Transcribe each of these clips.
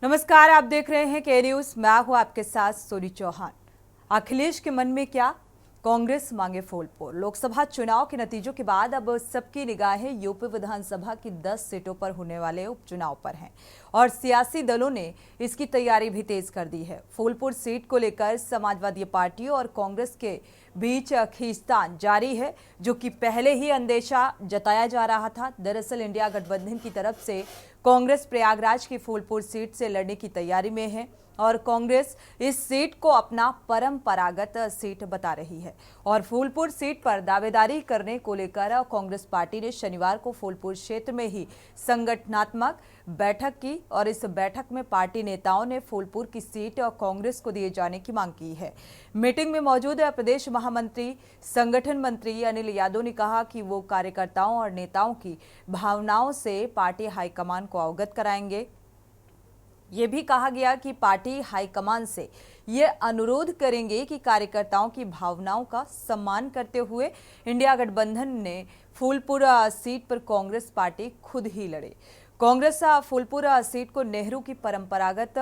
नमस्कार, आप देख रहे हैं के न्यूज। मैं हूं आपके साथ सोनी चौहान। अखिलेश के मन में क्या? कांग्रेस मांगे फूलपुर। लोकसभा चुनाव के नतीजों के बाद अब सबकी निगाहें यूपी विधानसभा की 10 सीटों पर होने वाले उपचुनाव पर हैं और सियासी दलों ने इसकी तैयारी भी तेज कर दी है। फूलपुर सीट को लेकर समाजवादी पार्टी और कांग्रेस के बीच खींचतान जारी है, जो कि पहले ही अंदेशा जताया जा रहा था। दरअसल इंडिया गठबंधन की तरफ से कांग्रेस प्रयागराज की फूलपुर सीट से लड़ने की तैयारी में है और कांग्रेस इस सीट को अपना परंपरागत सीट बता रही है। और फूलपुर सीट पर दावेदारी करने को लेकर कांग्रेस पार्टी ने शनिवार को फूलपुर क्षेत्र में ही संगठनात्मक बैठक की और इस बैठक में पार्टी नेताओं ने फूलपुर की सीट कांग्रेस को दिए जाने की मांग की है। मीटिंग में मौजूद प्रदेश महामंत्री संगठन मंत्री अनिल यादव ने कहा कि वो कार्यकर्ताओं और नेताओं की भावनाओं से पार्टी हाईकमान को अवगत कराएंगे। ये भी कहा गया कि पार्टी हाईकमान से ये अनुरोध करेंगे कि कार्यकर्ताओं की भावनाओं का सम्मान करते हुए इंडिया गठबंधन ने फूलपुर सीट पर कांग्रेस पार्टी खुद ही लड़े। कांग्रेस फूलपुर सीट को नेहरू की परंपरागत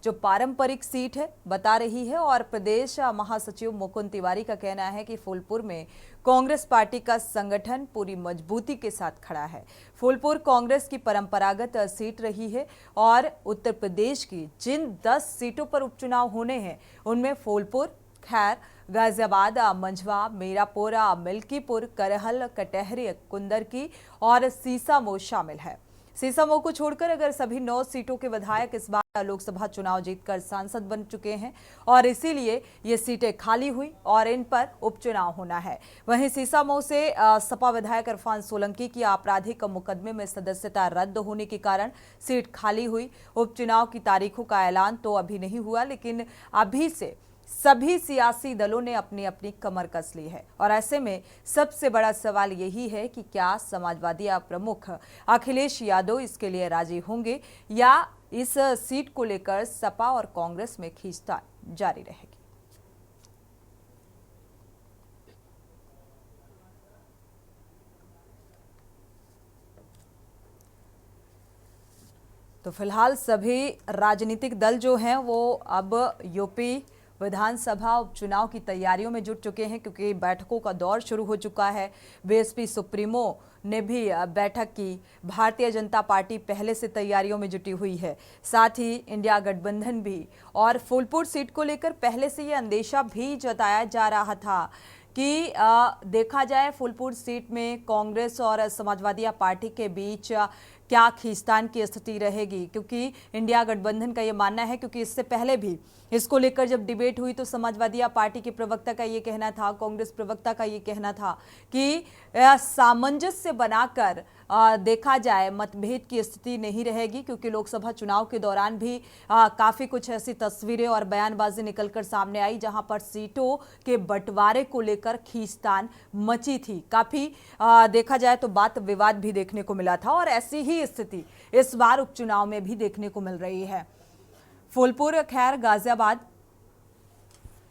जो पारंपरिक सीट है बता रही है और प्रदेश महासचिव मुकुंद तिवारी का कहना है कि फूलपुर में कांग्रेस पार्टी का संगठन पूरी मजबूती के साथ खड़ा है। फूलपुर कांग्रेस की परंपरागत सीट रही है और उत्तर प्रदेश की जिन 10 सीटों पर उपचुनाव होने हैं उनमें फूलपुर, खैर, गाजियाबाद, मंझवा, मीरापुर, मिल्कीपुर, करहल, कटहरी, कुंदरकी और सीसामऊ शामिल है। सीसामऊ को छोड़कर अगर सभी 9 सीटों के विधायक इस बार लोकसभा चुनाव जीतकर सांसद बन चुके हैं और इसीलिए ये सीटें खाली हुई और इन पर उपचुनाव होना है। वहीं सीसामऊ से सपा विधायक इरफान सोलंकी की आपराधिक मुकदमे में सदस्यता रद्द होने के कारण सीट खाली हुई। उपचुनाव की तारीखों का ऐलान तो अभी नहीं हुआ, लेकिन अभी से सभी सियासी दलों ने अपनी अपनी कमर कस ली है और ऐसे में सबसे बड़ा सवाल यही है कि क्या समाजवादी प्रमुख अखिलेश यादव इसके लिए राजी होंगे या इस सीट को लेकर सपा और कांग्रेस में खींचतान जारी रहेगी। तो फिलहाल सभी राजनीतिक दल जो हैं वो अब यूपी विधानसभा उपचुनाव की तैयारियों में जुट चुके हैं, क्योंकि बैठकों का दौर शुरू हो चुका है। बीएसपी सुप्रीमो ने भी बैठक की। भारतीय जनता पार्टी पहले से तैयारियों में जुटी हुई है, साथ ही इंडिया गठबंधन भी। और फूलपुर सीट को लेकर पहले से ये अंदेशा भी जताया जा रहा था कि देखा जाए फूलपुर सीट में कांग्रेस और समाजवादी पार्टी के बीच क्या खींचतान की स्थिति रहेगी, क्योंकि इंडिया गठबंधन का ये मानना है, क्योंकि इससे पहले भी इसको लेकर जब डिबेट हुई तो समाजवादी पार्टी के प्रवक्ता का ये कहना था, कांग्रेस प्रवक्ता का ये कहना था कि सामंजस्य बनाकर देखा जाए मतभेद की स्थिति नहीं रहेगी, क्योंकि लोकसभा चुनाव के दौरान भी काफी कुछ ऐसी तस्वीरें और बयानबाजी निकलकर सामने आई जहां पर सीटों के बंटवारे को लेकर खींचतान मची थी। काफी देखा जाए तो बात विवाद भी देखने को मिला था और ऐसी ही स्थिति इस बार उपचुनाव में भी देखने को मिल रही है। फूलपुर, खैर, गाजियाबाद।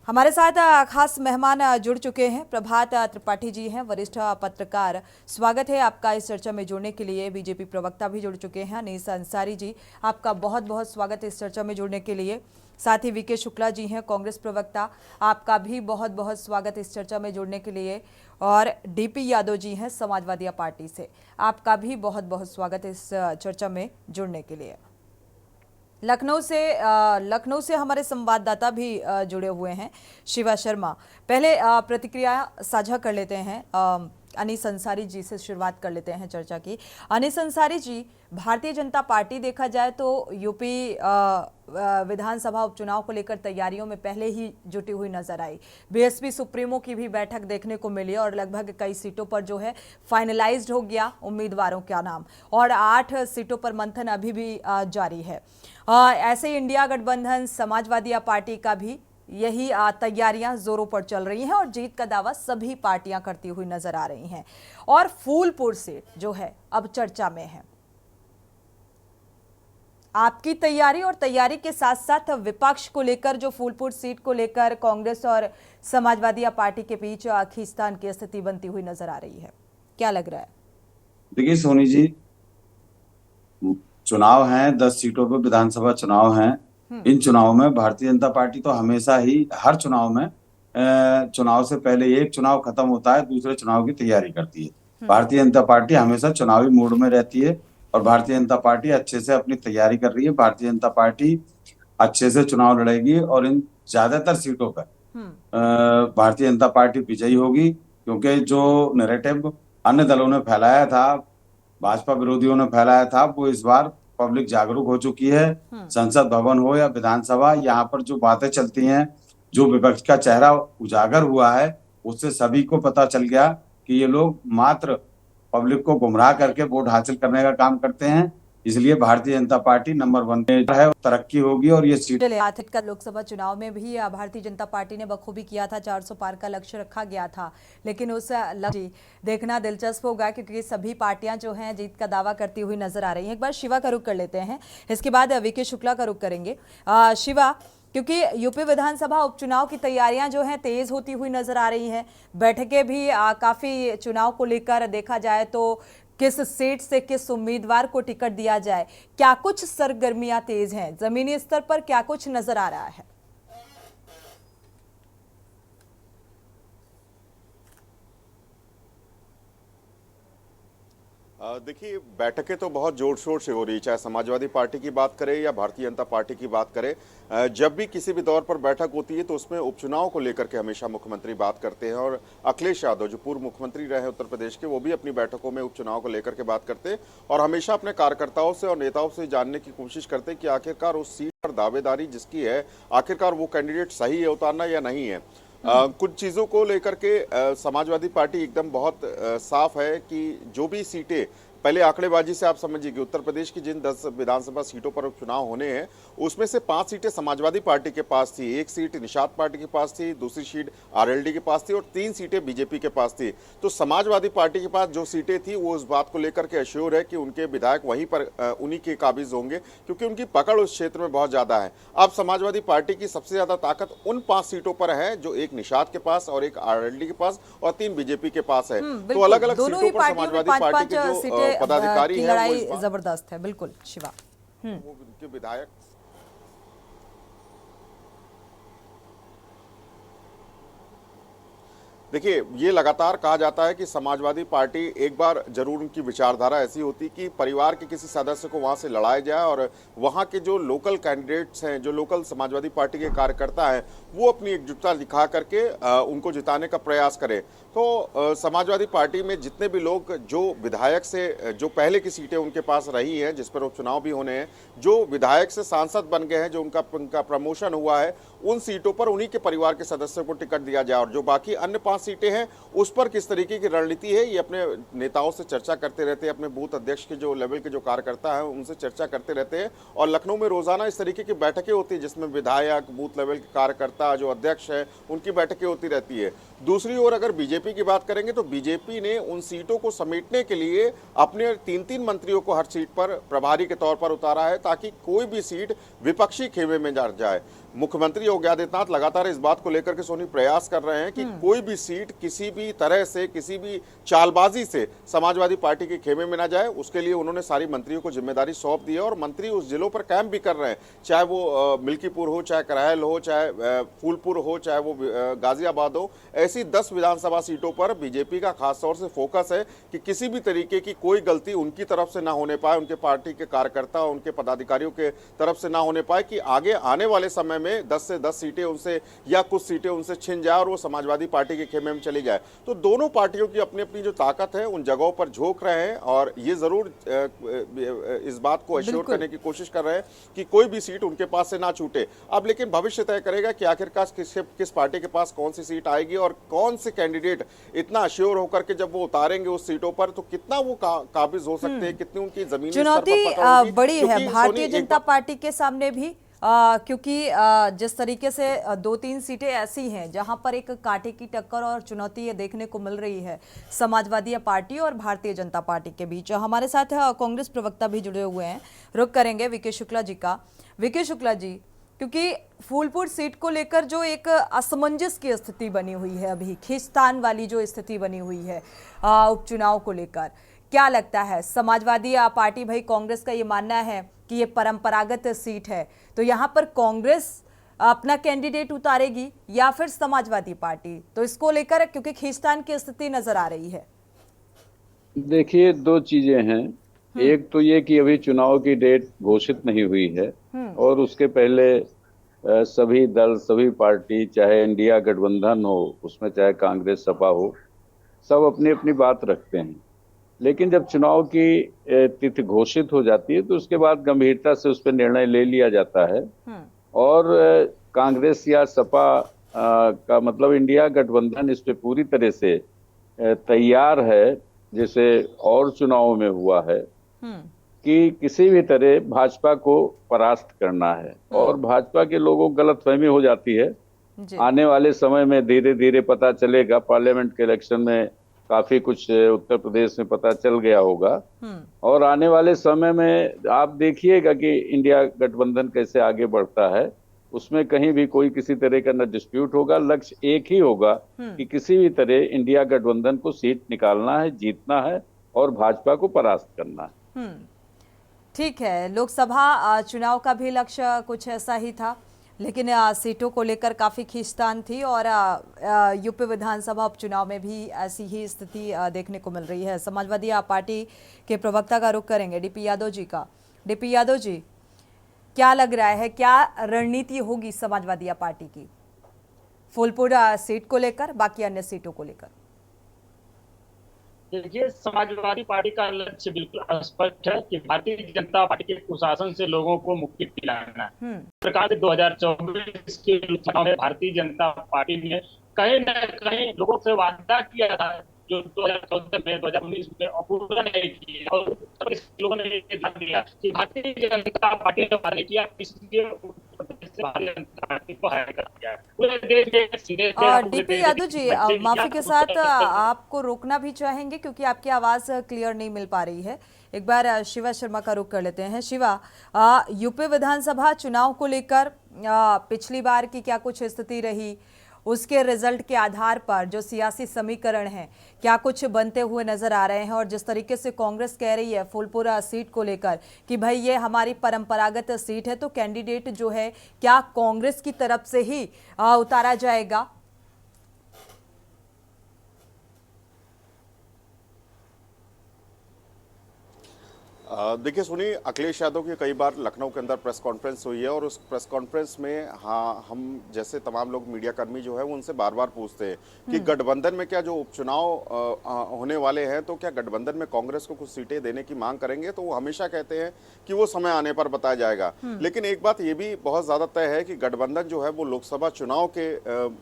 हमारे साथ खास मेहमान जुड़ चुके हैं। प्रभात त्रिपाठी जी हैं, वरिष्ठ पत्रकार। स्वागत है आपका इस चर्चा में जुड़ने के लिए। बीजेपी प्रवक्ता भी जुड़ चुके हैं। अनीस अंसारी जी, आपका बहुत बहुत स्वागत है इस चर्चा में जुड़ने के लिए। साथ ही वीके शुक्ला जी हैं, कांग्रेस प्रवक्ता, आपका भी बहुत बहुत स्वागत इस चर्चा में जुड़ने के लिए। और डीपी यादव जी हैं समाजवादी पार्टी से, आपका भी बहुत बहुत स्वागत इस चर्चा में जुड़ने के लिए। लखनऊ से हमारे संवाददाता भी जुड़े हुए हैं, शिवा शर्मा। पहले प्रतिक्रिया साझा कर लेते हैं। अनीस अंसारी जी से शुरुआत कर लेते हैं चर्चा की। अनीस अंसारी जी, भारतीय जनता पार्टी देखा जाए तो यूपी विधानसभा उपचुनाव को लेकर तैयारियों में पहले ही जुटी हुई नजर आई। बीएसपी सुप्रीमो की भी बैठक देखने को मिली और लगभग कई सीटों पर जो है फाइनलाइज्ड हो गया उम्मीदवारों का नाम, और 8 सीटों पर मंथन अभी भी जारी है। ऐसे ही इंडिया गठबंधन, समाजवादी पार्टी का भी यही तैयारियां जोरों पर चल रही हैं और जीत का दावा सभी पार्टियां करती हुई नजर आ रही हैं। और फूलपुर सीट जो है अब चर्चा में है। आपकी तैयारी और तैयारी के साथ साथ विपक्ष को लेकर, जो फूलपुर सीट को लेकर कांग्रेस और समाजवादी पार्टी के बीच खींचतान की स्थिति बनती हुई नजर आ रही है, क्या लग रहा है? देखिए सोनी जी, चुनाव हैं, 10 सीटों पे विधानसभा चुनाव हैं। इन चुनाव में भारतीय जनता पार्टी तो हमेशा ही हर चुनाव में चुनाव से पहले एक चुनाव खत्म होता है, दूसरे चुनाव की तैयारी करती है। भारतीय जनता पार्टी हमेशा चुनावी मूड में रहती है और भारतीय जनता पार्टी अच्छे से अपनी तैयारी कर रही है। भारतीय जनता पार्टी अच्छे से चुनाव लड़ेगी और इन ज्यादातर सीटों पर भारतीय जनता पार्टी विजयी होगी, क्योंकि जो नैरेटिव अन्य दलों ने फैलाया था, भाजपा विरोधियों ने फैलाया था, वो इस बार पब्लिक जागरूक हो चुकी है। संसद भवन हो या विधानसभा, यहाँ पर जो बातें चलती हैं, जो विपक्ष का चेहरा उजागर हुआ है, उससे सभी को पता चल गया कि ये लोग मात्र पब्लिक को गुमराह करके वोट हासिल करने का काम करते हैं। इसलिए भारतीय जनता पार्टी नंबर 1 पे है, तरक्की होगी और ये सीट का लोकसभा चुनाव में भी भारतीय जनता पार्टी ने बखूबी किया था। 400 पार का लक्ष्य रखा गया था, लेकिन उस लक्ष्य देखना दिलचस्प होगा, क्योंकि सभी पार्टियां जो हैं जीत का दावा करती हुई नजर आ रही हैं। एक बार शिवा का रुख कर लेते हैं, इसके बाद वीके शुक्ला का रुख करेंगे। शिवा, क्योंकि यूपी विधानसभा उपचुनाव की तैयारियां जो हैं तेज होती हुई नजर आ रही हैं, बैठकें भी काफी चुनाव को लेकर देखा जाए तो किस सीट से किस उम्मीदवार को टिकट दिया जाए, क्या कुछ सरगर्मियां तेज हैं, जमीनी स्तर पर क्या कुछ नजर आ रहा है? देखिए, बैठकें तो बहुत जोर शोर से हो रही, चाहे समाजवादी पार्टी की बात करें या भारतीय जनता पार्टी की बात करें। जब भी किसी भी दौर पर बैठक होती है तो उसमें उपचुनाव को लेकर के हमेशा मुख्यमंत्री बात करते हैं। और अखिलेश यादव जो पूर्व मुख्यमंत्री रहे उत्तर प्रदेश के, वो भी अपनी बैठकों में उपचुनाव को लेकर के बात करते हैं और हमेशा अपने कार्यकर्ताओं से और नेताओं से जानने की कोशिश करते हैं कि आखिरकार उस सीट पर दावेदारी जिसकी है, आखिरकार वो कैंडिडेट सही है उतारना या नहीं है। कुछ चीज़ों को लेकर के समाजवादी पार्टी एकदम बहुत साफ है कि जो भी सीटें, पहले आंकड़ेबाजी से आप समझिए कि उत्तर प्रदेश की जिन 10 विधानसभा सीटों पर उपचुनाव होने हैं उसमें से 5 सीटें समाजवादी पार्टी के पास थी, 1 सीट निषाद पार्टी के पास थी, दूसरी सीट आरएलडी के पास थी और 3 सीटें बीजेपी के पास थी। तो समाजवादी पार्टी के पास जो सीटें थी वो उस बात को लेकर के अश्योर है कि उनके विधायक वहीं पर उन्हीं के काबिज होंगे, क्योंकि उनकी पकड़ उस क्षेत्र में बहुत ज्यादा है। अब समाजवादी पार्टी की सबसे ज्यादा ताकत उन 5 सीटों पर है जो एक निषाद के पास और एक आरएलडी के पास और 3 बीजेपी के पास है। तो अलग अलग सीटों पर समाजवादी पार्टी के जो पदाधिकारी है, लड़ाई जबरदस्त है। बिल्कुल शिवा, वो उनके विधायक देखिए, ये लगातार कहा जाता है कि समाजवादी पार्टी एक बार जरूर उनकी विचारधारा ऐसी होती कि परिवार के किसी सदस्य को वहां से लड़ाया जाए और वहां के जो लोकल कैंडिडेट्स हैं, जो लोकल समाजवादी पार्टी के कार्यकर्ता हैं, वो अपनी एकजुटता दिखा करके उनको जिताने का प्रयास करें। तो समाजवादी पार्टी में जितने भी लोग जो विधायक से जो पहले की सीटें उनके पास रही हैं, जिस पर उपचुनाव भी होने हैं, जो विधायक से सांसद बन गए हैं, जो उनका प्रमोशन हुआ है, उन सीटों पर उन्हीं के परिवार के सदस्यों को टिकट दिया जाए। और जो बाकी अन्य 5 सीटें हैं उस पर किस तरीके की रणनीति है, ये अपने नेताओं से चर्चा करते रहते हैं, अपने बूथ अध्यक्ष के जो लेवल के जो कार्यकर्ता हैं उनसे चर्चा करते रहते हैं। और लखनऊ में रोजाना इस तरीके की बैठकें होती है जिसमें विधायक, बूथ लेवल के कार्यकर्ता, जो अध्यक्ष है, उनकी बैठकें होती रहती है। दूसरी ओर अगर बीजेपी की बात करेंगे तो बीजेपी ने उन सीटों को समेटने के लिए अपने 3-3 मंत्रियों को हर सीट पर प्रभारी के तौर पर उतारा है, ताकि कोई भी सीट विपक्षी खेमे में जा जाए। मुख्यमंत्री योगी आदित्यनाथ लगातार इस बात को लेकर के सोनी प्रयास कर रहे हैं कि कोई भी सीट किसी भी तरह से, किसी भी चालबाजी से समाजवादी पार्टी के खेमे में ना जाए। उसके लिए उन्होंने सारी मंत्रियों को जिम्मेदारी सौंप दी है और मंत्री उस जिलों पर कैंप भी कर रहे हैं, चाहे वो मिल्कीपुर हो, चाहे करहल हो, चाहे फूलपुर हो, चाहे वो गाजियाबाद हो। ऐसी 10 विधानसभा सीटों पर बीजेपी का खासतौर से फोकस है कि किसी भी तरीके की कोई गलती उनकी तरफ से ना होने पाए, उनके पार्टी के कार्यकर्ता, उनके पदाधिकारियों के तरफ से ना होने पाए, कि आगे आने वाले समय में 10 से 10 सीटें उनसे या कुछ सीटें उनसे छिन जाए और वो समाजवादी पार्टी के खेमे में चली जाए। तो दोनों पार्टियों की अपनी अपनी जो ताकत है उन जगहों पर झोंक रहे हैं और ये जरूर इस बात को अश्योर करने की कोशिश कर रहे हैं कि कोई भी सीट उनके पास से ना छूटे। अब लेकिन भविष्य तय करेगा कि आखिरकार किस पार्टी के पास कौन सी सीट आएगी और कौन से कैंडिडेट इतना अश्योर होकर के जब वो उतारेंगे उस सीटों पर तो कितना वो काबिज हो सकते हैं, कितनी उनकी जमीनी चुनौती बड़ी है भारतीय जनता पार्टी के सामने भी। क्योंकि जिस तरीके से 2-3 सीटें ऐसी हैं जहां पर एक कांटे की टक्कर और चुनौती ये देखने को मिल रही है समाजवादी पार्टी और भारतीय जनता पार्टी के बीच। हमारे साथ कांग्रेस प्रवक्ता भी जुड़े हुए हैं, रुख करेंगे वीके शुक्ला जी का। वीके शुक्ला जी, क्योंकि फूलपुर सीट को लेकर जो एक असमंजस की स्थिति बनी हुई है, अभी खींचतान वाली जो स्थिति बनी हुई है उपचुनाव को लेकर, क्या लगता है, समाजवादी पार्टी, भाई कांग्रेस का ये मानना है कि ये परंपरागत सीट है, तो यहाँ पर कांग्रेस अपना कैंडिडेट उतारेगी या फिर समाजवादी पार्टी? तो इसको लेकर क्योंकि खींचतान की स्थिति नजर आ रही है। देखिए, दो चीजें हैं। एक तो ये कि अभी चुनाव की डेट घोषित नहीं हुई है और उसके पहले सभी दल, सभी पार्टी, चाहे इंडिया गठबंधन हो, उसमें चाहे कांग्रेस सपा हो, सब अपनी अपनी बात रखते हैं। लेकिन जब चुनाव की तिथि घोषित हो जाती है तो उसके बाद गंभीरता से उस पर निर्णय ले लिया जाता है। और कांग्रेस या सपा का मतलब इंडिया गठबंधन इस पे पूरी तरह से तैयार है, जैसे और चुनावों में हुआ है, कि किसी भी तरह भाजपा को परास्त करना है। और भाजपा के लोगों को गलतफहमी हो जाती है। आने वाले समय में धीरे धीरे पता चलेगा। पार्लियामेंट के इलेक्शन में काफी कुछ उत्तर प्रदेश में पता चल गया होगा। और आने वाले समय में आप देखिएगा कि इंडिया गठबंधन कैसे आगे बढ़ता है। उसमें कहीं भी कोई किसी तरह का न डिस्प्यूट होगा। लक्ष्य एक ही होगा कि किसी भी तरह इंडिया गठबंधन को सीट निकालना है, जीतना है और भाजपा को परास्त करना है। ठीक है, लोकसभा चुनाव का भी लक्ष्य कुछ ऐसा ही था, लेकिन सीटों को लेकर काफी खींचतान थी और यूपी विधानसभा उपचुनाव में भी ऐसी ही स्थिति देखने को मिल रही है। समाजवादी पार्टी के प्रवक्ता का रुख करेंगे डीपी यादव जी का। डीपी यादव जी, क्या लग रहा है, क्या रणनीति होगी समाजवादी पार्टी की फूलपुर सीट को लेकर, बाकी अन्य सीटों को लेकर? देखिए, समाजवादी पार्टी का लक्ष्य बिल्कुल स्पष्ट है कि भारतीय जनता पार्टी के कुशासन से लोगों को मुक्ति दिलाना है। प्रकार से 2024 के चुनाव में भारतीय जनता पार्टी ने कहीं न कहीं लोगों से वादा किया था, जो 2014 में 2019 में पूरा नहीं किया। और लोगों ने ये ध्यान दिया कि भारतीय जनता पार्टी ने वादा किया, इसलिए भारतीय जनता पार्टी को हायर कर दिया। पूरे देश में सीधे डीपी यादव जी, माफी के साथ आपको रोकना भी चाहेंगे क्योंकि आपकी आवाज क्लियर नहीं मिल पा रही है। एक बार शिवा शर्मा का रुख कर लेते हैं। शिवा, यूपी विधानसभा चुनाव को लेकर पिछली बार की क्या कुछ स्थिति रही, उसके रिजल्ट के आधार पर जो सियासी समीकरण हैं क्या कुछ बनते हुए नजर आ रहे हैं? और जिस तरीके से कांग्रेस कह रही है फूलपुर सीट को लेकर कि भाई ये हमारी परंपरागत सीट है, तो कैंडिडेट जो है क्या कांग्रेस की तरफ से ही उतारा जाएगा? देखिए सुनिए, अखिलेश यादव की कई बार लखनऊ के अंदर प्रेस कॉन्फ्रेंस हुई है और उस प्रेस कॉन्फ्रेंस में हाँ, हम जैसे तमाम लोग मीडिया कर्मी जो है वो उनसे बार बार पूछते हैं कि गठबंधन में क्या जो उपचुनाव होने वाले हैं तो क्या गठबंधन में कांग्रेस को कुछ सीटें देने की मांग करेंगे, तो वो हमेशा कहते हैं कि वो समय आने पर बताया जाएगा। लेकिन एक बात ये भी बहुत ज्यादा तय है कि गठबंधन जो है वो लोकसभा चुनाव के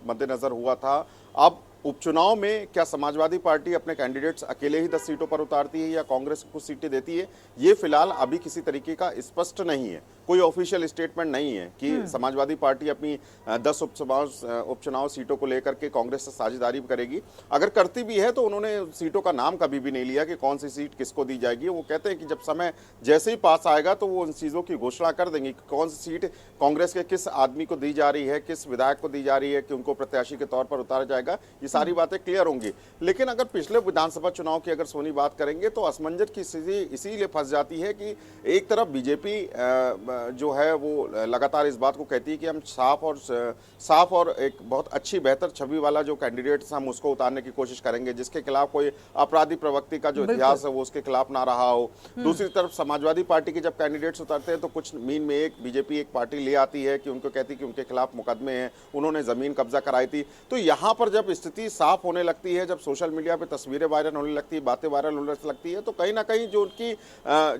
मद्देनजर हुआ था। अब उपचुनाव में क्या समाजवादी पार्टी अपने कैंडिडेट्स अकेले ही 10 सीटों पर उतारती है या कांग्रेस को कुछ सीटें देती है, ये फिलहाल अभी किसी तरीके का स्पष्ट नहीं है। कोई ऑफिशियल स्टेटमेंट नहीं है कि समाजवादी पार्टी अपनी 10 उपचुनाव सीटों को लेकर के कांग्रेस से साझेदारी करेगी। अगर करती भी है तो उन्होंने सीटों का नाम कभी भी नहीं लिया कि कौन सी सीट किसको दी जाएगी। वो कहते हैं कि जब समय जैसे ही पास आएगा तो वो उन चीज़ों की घोषणा कर देंगे कि कौन सी सीट कांग्रेस के किस आदमी को दी जा रही है, किस विधायक को दी जा रही है, कि उनको प्रत्याशी के तौर पर उतारा जाएगा। ये सारी बातें क्लियर होंगी। लेकिन अगर पिछले विधानसभा चुनाव की अगर सोनी बात करेंगे तो असमंजस की स्थिति इसीलिए फंस जाती है कि एक तरफ बीजेपी जो है वो लगातार इस बात को कहती है कि हम साफ और एक बहुत अच्छी बेहतर छवि वाला जो कैंडिडेट्स हम उसको उतारने की कोशिश करेंगे, जिसके खिलाफ कोई अपराधी प्रवृत्ति का जो इतिहास है वो उसके खिलाफ ना रहा हो। दूसरी तरफ समाजवादी पार्टी के जब कैंडिडेट्स उतारते हैं तो कुछ मीन में एक बीजेपी एक पार्टी ले आती है कि उनको कहती है कि उनके खिलाफ मुकदमे हैं, उन्होंने जमीन कब्जा कराई थी। तो यहाँ पर जब स्थिति साफ होने लगती है, जब सोशल मीडिया पे तस्वीरें वायरल होने लगती है, बातें वायरल होने लगती है, तो कहीं ना कहीं जो उनकी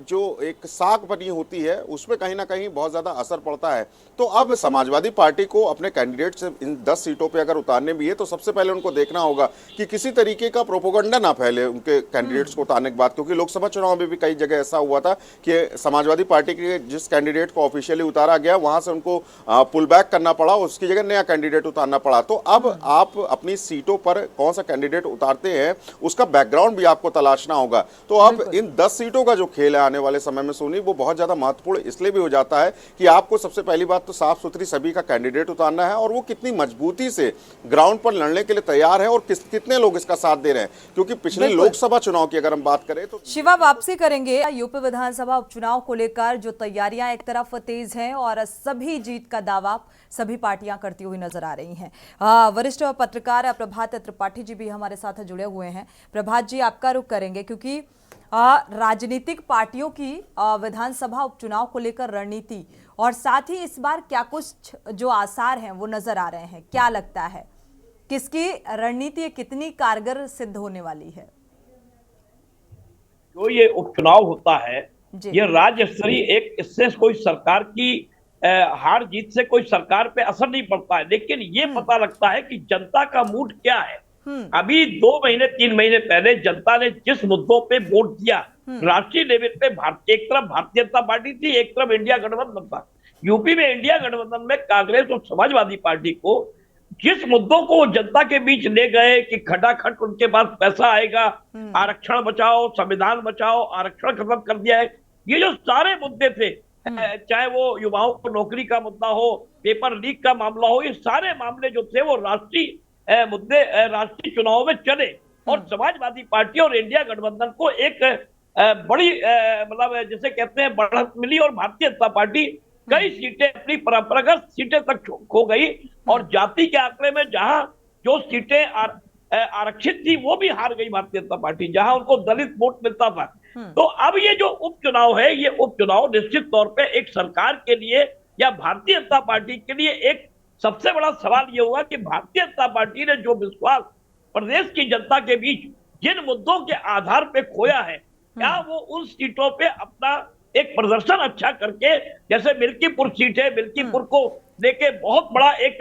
जो एक साख बनी होती है उसमें कहीं ना कहीं बहुत ज्यादा असर पड़ता है। तो अब समाजवादी पार्टी को अपने कैंडिडेट से इन 10 सीटों पे अगर उतारने भी है तो सबसे पहले उनको देखना होगा कि किसी तरीके का प्रोपोगंडा ना फैले उनके कैंडिडेट्स को उतारने के बाद, क्योंकि लोकसभा चुनाव में भी कई जगह ऐसा हुआ था कि समाजवादी पार्टी के जिस कैंडिडेट को ऑफिशियली उतारा गया वहां से उनको पुल बैक करना पड़ा, उसकी जगह नया कैंडिडेट उतारना पड़ा। तो अब आप अपनी सीटों पर कौन सा कैंडिडेट उतारते हैं उसका बैकग्राउंड भी आपको तलाशना होगा। तो अब इन 10 सीटों का जो खेल है आने वाले समय में सोनी, वो बहुत ज्यादा महत्वपूर्ण इसलिए भी हो हो जाता है कि आपको सबसे पहली बात तो साफ सुथरी सभी का कैंडिडेट उतारना है और वो कितनी मजबूती से ग्राउंड पर लड़ने के लिए तैयार है और कितने लोग इसका साथ दे रहे हैं। क्योंकि पिछले लोकसभा चुनाव की अगर हम बात करें तो शिवा, वापसी करेंगे यूपी विधानसभा उपचुनाव को लेकर जो तैयारियां एक तरफ तेज हैं और सभी जीत का दावा सभी पार्टियां करती हुई नजर आ रही हैं। वरिष्ठ पत्रकार प्रभात त्रिपाठी जी भी हमारे साथ जुड़े हुए हैं। प्रभात जी, आपका रुख करेंगे क्योंकि राजनीतिक पार्टियों की विधानसभा उपचुनाव को लेकर रणनीति और साथ ही इस बार क्या कुछ जो आसार हैं वो नजर आ रहे हैं, क्या लगता है किसकी रणनीति कितनी कारगर सिद्ध होने वाली है? जो ये उपचुनाव होता है जी। ये राज्य स्तरीय एक, इससे कोई सरकार की हार जीत से कोई सरकार पे असर नहीं पड़ता है, लेकिन ये पता लगता है कि जनता का मूड क्या है। अभी 2 महीने 3 महीने पहले जनता ने जिस मुद्दों पे वोट दिया, राष्ट्रीय लेवल पे एक तरफ भारतीय जनता पार्टी थी, एक तरफ इंडिया गठबंधन था। यूपी में इंडिया गठबंधन में कांग्रेस और समाजवादी पार्टी को जिस मुद्दों को जनता के बीच ले गए कि खटाखट उनके पास पैसा आएगा, आरक्षण बचाओ, संविधान बचाओ, आरक्षण खत्म कर दिया है, ये जो सारे मुद्दे थे, चाहे वो युवाओं को नौकरी का मुद्दा हो, पेपर लीक का मामला हो, ये सारे मामले जो थे वो राष्ट्रीय मुद्दे राष्ट्रीय चुनाव में चले और समाजवादी पार्टी और इंडिया गठबंधन को एक बड़ी मतलब जैसे कहते हैं बढ़त मिली और भारतीय जनता पार्टी कई सीटें अपनी परंपरागत सीटें तक खो गई और जाति के आंकड़े में जहां जो सीटें आरक्षित थी वो भी हार गई भारतीय जनता पार्टी, जहां उनको दलित वोट मिलता था। तो अब ये जो उपचुनाव है, ये उपचुनाव निश्चित तौर पे एक सरकार के लिए या भारतीय जनता पार्टी के लिए एक सबसे बड़ा सवाल ये होगा कि भारतीय जनता पार्टी ने जो विश्वास प्रदेश की जनता के बीच जिन मुद्दों के आधार पे खोया है, क्या वो उन सीटों पे अपना एक प्रदर्शन अच्छा करके, जैसे मिल्कीपुर सीट है, मिल्कीपुर को लेके बहुत बड़ा एक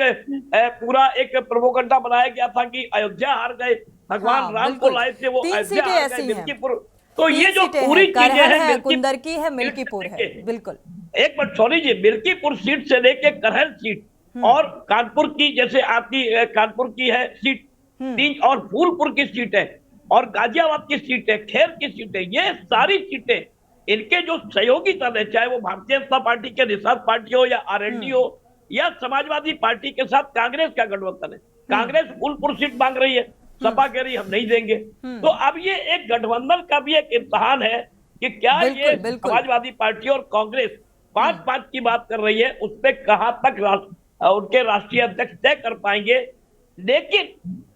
पूरा एक प्रोपोगंडा बनाया गया था कि अयोध्या हार गए, भगवान राम को लाए थे वो अयोध्या हार गए, मिल्कीपुर। तो ये जो पूरी चीजें हैं, कुंदरकी है, मिल्कीपुर है, बिल्कुल। एक बार सोनी जी, मिल्कीपुर सीट से लेके करहल सीट और कानपुर की जैसे आपकी कानपुर की है सीट 3 और फूलपुर की सीट है और गाजियाबाद की सीट है, खेर की सीट है, ये सारी सीटें इनके जो सहयोगी दल है, चाहे वो भारतीय जनता पार्टी के निषाद पार्टी हो या आरएलडी हो या समाजवादी पार्टी के साथ कांग्रेस का गठबंधन है। कांग्रेस फूलपुर सीट मांग रही है, सपा कह रही हम नहीं देंगे। तो अब ये एक गठबंधन का भी एक इम्तिहान है कि क्या ये समाजवादी पार्टी और कांग्रेस 5-5 की बात कर रही है, उस पर कहां तक उनके राष्ट्रीय अध्यक्ष तय कर पाएंगे। लेकिन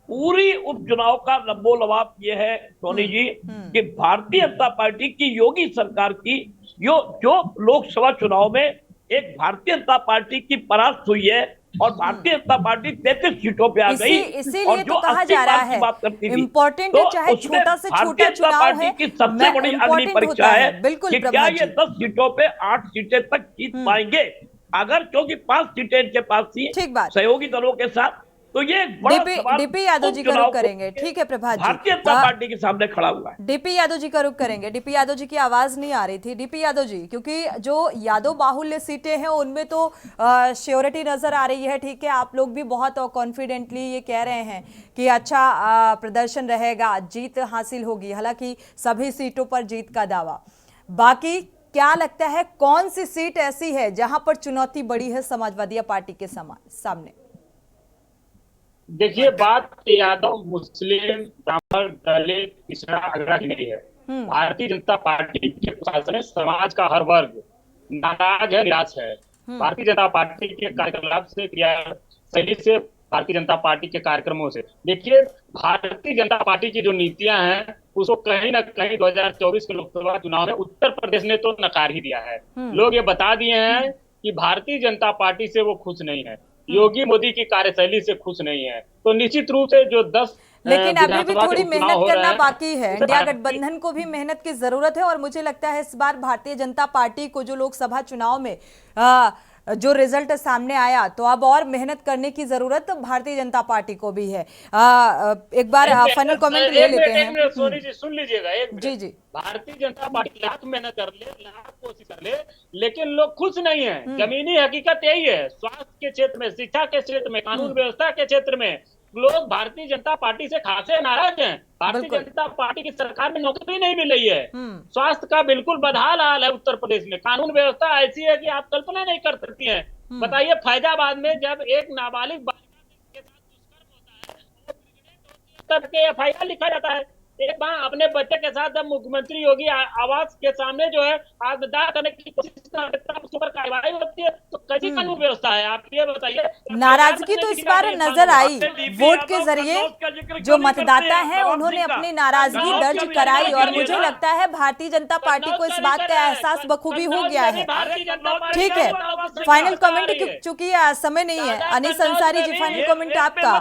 पूरी उपचुनाव का लंबो लबाब ये है सोनी जी कि भारतीय जनता पार्टी की योगी सरकार की जो लोकसभा चुनाव में एक भारतीय जनता पार्टी की परास्त हुई है और भारतीय जनता पार्टी 33 सीटों पे आ गई। इसीलिए तो कहा जा रहा है इम्पोर्टेंट है, चाहे छोटा से छोटा चुनाव है, की सबसे बड़ी अग्नि परीक्षा है बिल्कुल कि क्या ये 10 सीटों पे 8 सीटें तक जीत पाएंगे। अगर क्योंकि 5 सीटें इनके पास थी सहयोगी दलों के साथ, तो ये डीपी यादव जी का रुख करेंगे। ठीक है प्रभात जी, भारतीय जनता पार्टी के सामने खड़ा हुआ है। डीपी यादव जी का रुख करेंगे। डीपी यादव जी की आवाज नहीं आ रही थी। डीपी यादव जी, क्योंकि जो यादव बाहुल्य सीटें हैं उनमें तो श्योरिटी नजर आ रही है, ठीक है, आप लोग भी बहुत कॉन्फिडेंटली ये कह रहे हैं कि अच्छा प्रदर्शन रहेगा, जीत हासिल होगी, हालांकि सभी सीटों पर जीत का दावा। बाकी क्या लगता है कौन सी सीट ऐसी है जहां पर चुनौती बड़ी है समाजवादी पार्टी के सामने? देखिए, बात यादव मुस्लिम ब्राह्मण दलित पिछड़ा अगड़ा की नहीं है। भारतीय जनता पार्टी के प्रशासन में समाज का हर वर्ग नाराज है, निराश है। भारतीय जनता पार्टी के कार्यकलाप से, क्रियाशैली से, भारतीय जनता पार्टी के कार्यक्रमों से। देखिए, भारतीय जनता पार्टी की जो नीतियां हैं उसको कहीं ना कहीं 2024 के लोकसभा चुनाव में उत्तर प्रदेश ने तो नकार ही दिया है। लोग ये बता दिए हैं कि भारतीय जनता पार्टी से वो खुश नहीं है, योगी मोदी की कार्यशैली से खुश नहीं है। तो निश्चित रूप से जो 10 लेकिन अभी भी थोड़ी मेहनत करना बाकी है। इंडिया गठबंधन को भी मेहनत की जरूरत है और मुझे लगता है इस बार भारतीय जनता पार्टी को जो लोकसभा चुनाव में जो रिजल्ट सामने आया, तो अब और मेहनत करने की जरूरत भारतीय जनता पार्टी को भी है। एक बार फाइनल कमेंट ले लेते हैं। सोनी जी सुन लीजिएगा एक जी जी। भारतीय जनता पार्टी लाख मेहनत कर ले, लाख कोशिश कर ले, लेकिन लोग खुश नहीं है। जमीनी हकीकत यही है। स्वास्थ्य के क्षेत्र में, शिक्षा के क्षेत्र में, कानून व्यवस्था के क्षेत्र में लोग भारतीय जनता पार्टी से खासे नाराज हैं। भारतीय बिल्कुल। जनता पार्टी की सरकार में नौकरी नहीं मिल रही है, स्वास्थ्य का बिल्कुल बदहाल हाल है उत्तर प्रदेश में, कानून व्यवस्था ऐसी है कि आप कल्पना नहीं कर सकती हैं। बताइए, फैजाबाद में जब एक नाबालिग बालिका के साथ दुष्कर्म होता है तब के एफआईआर लिखा जाता है। एक माँ अपने बच्चे के साथ जब मुख्यमंत्री योगी आवास के सामने जो है आत्मदाह करने की कोशिश करते हैं, उस पर कार्रवाई होती है, तो कैसी कानून व्यवस्था है आप ये बताइए। नाराजगी तो इस बार नजर आई, वोट के जरिए जो मतदाता हैं उन्होंने अपनी नाराजगी दर्ज कराई और मुझे लगता है भारतीय जनता पार्टी को इस बात का एहसास बखूबी हो गया है। ठीक है, फाइनल कमेंट, चूंकि समय नहीं है, अनीस अंसारी जी फाइनल कमेंट आपका।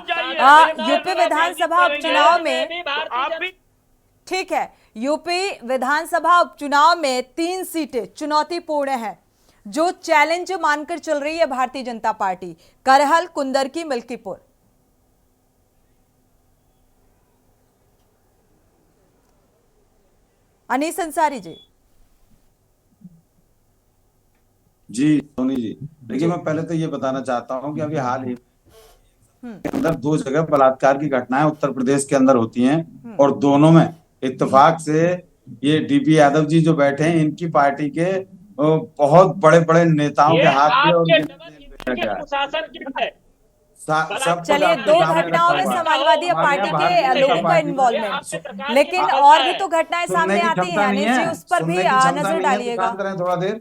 यूपी विधानसभा उपचुनाव में, ठीक है, यूपी विधानसभा उपचुनाव में 3 सीटें चुनौतीपूर्ण हैं जो चैलेंज मानकर चल रही है भारतीय जनता पार्टी, करहल, कुंदरकी, मिल्कीपुर। अनीस अंसारी जी। जी सोनी जी, देखिए मैं पहले तो ये बताना चाहता हूँ कि अभी हाल ही के अंदर 2 जगह बलात्कार की घटनाएं उत्तर प्रदेश के अंदर होती हैं और दोनों में इत्तेफाक से ये डीपी यादव जी जो बैठे हैं इनकी पार्टी के बहुत बड़े बड़े नेताओं के हाथ में और प्रशासन की है। चलिए, 2 घटनाओं में समाजवादी पार्टी के लोगों का इन्वॉल्वमेंट, लेकिन और भी तो घटनाएं सामने आती हैं। अनिल जी, उस पर भी नजर डालिएगा। थोड़ा देर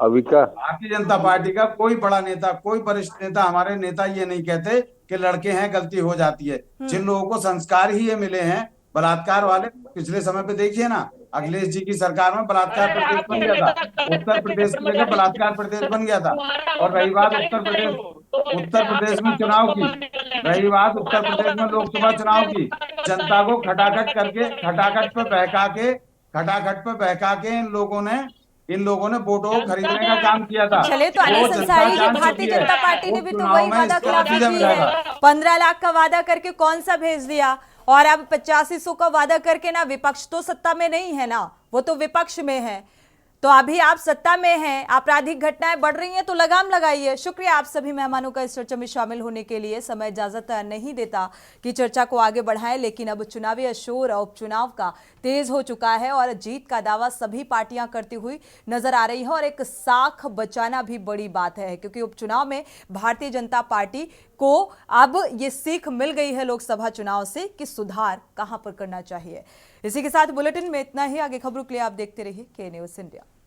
अभी का भारतीय जनता पार्टी का कोई बड़ा नेता, कोई वरिष्ठ नेता, हमारे नेता ये नहीं कहते कि लड़के हैं गलती हो जाती है। जिन लोगों को संस्कार ही ये मिले हैं बलात्कार वाले, पिछले समय पे देखिए ना, अखिलेश जी की सरकार में बलात्कार प्रदेश बन गया था, उत्तर प्रदेश की जगह बलात्कार प्रदेश बन गया था। और रही बात उत्तर प्रदेश में चुनाव की, रही बात उत्तर प्रदेश में लोकसभा चुनाव की, जनता को खटाखट पे बहका के इन लोगों ने वोटों को खरीदने का काम किया था। चलिए, तो अनीस अंसारी जी, भारतीय जनता पार्टी ने भी तो वही वादा खिलाफी की है। 15 लाख का वादा करके कौन सा भेज दिया, और अब 8500 का वादा करके ना, विपक्ष तो सत्ता में नहीं है ना, वो तो विपक्ष में है। तो अभी आप सत्ता में हैं, आपराधिक घटनाएं बढ़ रही हैं, तो लगाम लगाइए। शुक्रिया आप सभी मेहमानों का इस चर्चा में शामिल होने के लिए। समय इजाजत नहीं देता कि चर्चा को आगे बढ़ाएं, लेकिन अब चुनावी शोर उपचुनाव का तेज हो चुका है और जीत का दावा सभी पार्टियां करती हुई नजर आ रही है। और एक साख बचाना भी बड़ी बात है, क्योंकि उपचुनाव में भारतीय जनता पार्टी को अब ये सीख मिल गई है लोकसभा चुनाव से कि सुधार कहां पर करना चाहिए। इसी के साथ बुलेटिन में इतना ही। आगे खबरों के लिए आप देखते रहिए के न्यूज़ इंडिया।